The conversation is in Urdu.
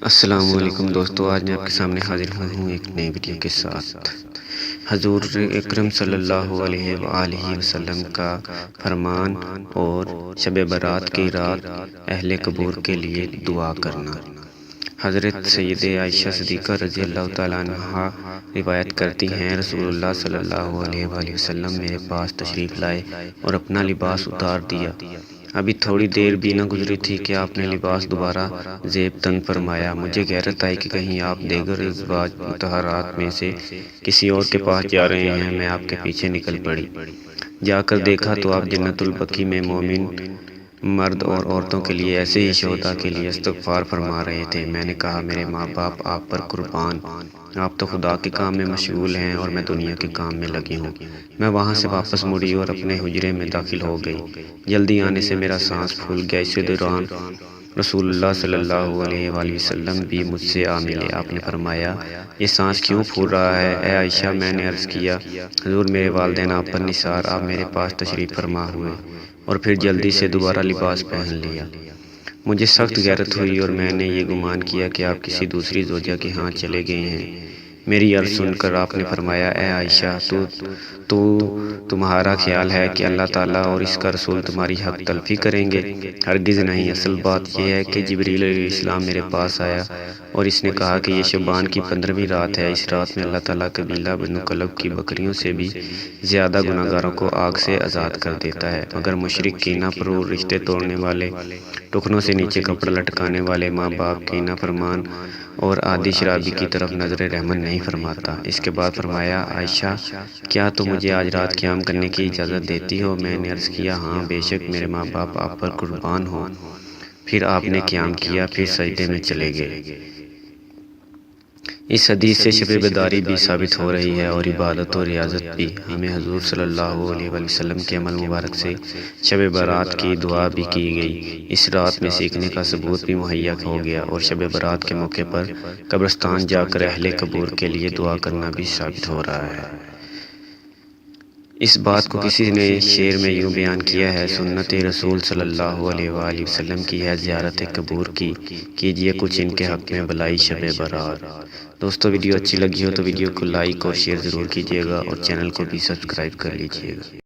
السلام علیکم دوستو، آج میں آپ کے سامنے حاضر ہوں ایک نئی ویڈیو کے ساتھ۔ حضور اکرم صلی اللہ علیہ وآلہ وسلم کا فرمان اور شب برات کی رات اہل قبور کے لیے دعا کرنا۔ حضرت سیدہ عائشہ صدیقہ رضی اللہ تعالیٰ عنہا روایت کرتی ہیں، رسول اللہ صلی اللہ علیہ وآلہ وسلم میرے پاس تشریف لائے اور اپنا لباس اتار دیا۔ ابھی تھوڑی دیر بھی نہ گزری تھی کہ آپ نے لباس دوبارہ زیب تن فرمایا۔ مجھے غیرت آئی کہ کہیں آپ دیگر ازواج مطہرات میں سے کسی اور کے پاس جا رہے ہیں۔ میں آپ کے پیچھے نکل پڑی۔ جا کر دیکھا تو آپ جنت البقیع میں مومن مرد اور عورتوں کے لیے ایسے ہی شہداء کے لیے استغفار فرما رہے تھے۔ میں نے کہا، میرے ماں باپ آپ پر قربان، آپ تو خدا کے کام میں مشغول ہیں اور میں دنیا کے کام میں لگی ہوں۔ میں وہاں سے واپس مڑی اور اپنے حجرے میں داخل ہو گئی۔ جلدی آنے سے میرا سانس پھول گیا۔ اسی دوران رسول اللہ صلی اللہ علیہ وآلہ وسلم بھی مجھ سے آ ملے۔ آپ نے فرمایا، یہ سانس کیوں پھول رہا ہے اے عائشہ؟ میں نے عرض کیا، حضور میرے والدین آپ پر نثار، آپ میرے پاس تشریف فرما ہوئے اور پھر جلدی سے دوبارہ لباس پہن لیا۔ مجھے سخت غیرت ہوئی اور میں نے یہ گمان کیا کہ آپ کسی دوسری زوجہ کے ہاں چلے گئے ہیں۔ میری عرض سن کر آپ نے فرمایا، اے عائشہ، تمہارا خیال ہے کہ اللہ تعالیٰ اور اس کا رسول تمہاری حق تلفی کریں گے؟ ہرگز نہیں۔ اصل بات یہ ہے کہ جبریل علیہ السلام میرے پاس آیا اور اس نے کہا کہ یہ شعبان کی 15ویں رات ہے۔ اس رات میں اللہ تعالیٰ قبیلہ بنو کلب کی بکریوں سے بھی زیادہ گناہگاروں کو آگ سے آزاد کر دیتا ہے، مگر مشرک، کینہ پرور، رشتے توڑنے والے، ٹخنوں سے نیچے کپڑا لٹکانے والے، ماں باپ کی نافرمان اور عادی شرابی کی طرف نظر رحمت نہیں فرماتا۔ اس کے بعد فرمایا، عائشہ، کیا تم مجھے آج رات قیام کرنے کی اجازت دیتی ہو؟ میں نے عرض کیا، ہاں بے شک، میرے ماں باپ آپ پر قربان ہوں۔ پھر آپ نے قیام کیا، پھر سجدے میں چلے گئے۔ اس حدیث سے شب بیداری بھی ثابت ہو رہی ہے اور عبادت و ریاضت بھی۔ ہمیں حضور صلی اللہ علیہ وآلہ وسلم کے عمل مبارک سے شب برات کی دعا بھی کی گئی۔ اس رات میں سیکھنے کا ثبوت بھی مہیا ہو گیا اور شب برات کے موقع پر قبرستان جا کر اہل قبور کے لیے دعا کرنا بھی ثابت ہو رہا ہے۔ اس بات کو کسی نے شعر میں یوں بیان کیا ہے، سنت رسول صلی اللہ علیہ وآلہ وسلم کی ہے زیارت قبور کی، کیجئے کچھ ان کے حق میں بھلائی شب برات۔ دوستو، ویڈیو اچھی لگی ہو تو ویڈیو کو لائک اور شیئر ضرور کیجئے گا اور چینل کو بھی سبسکرائب کر لیجئے گا۔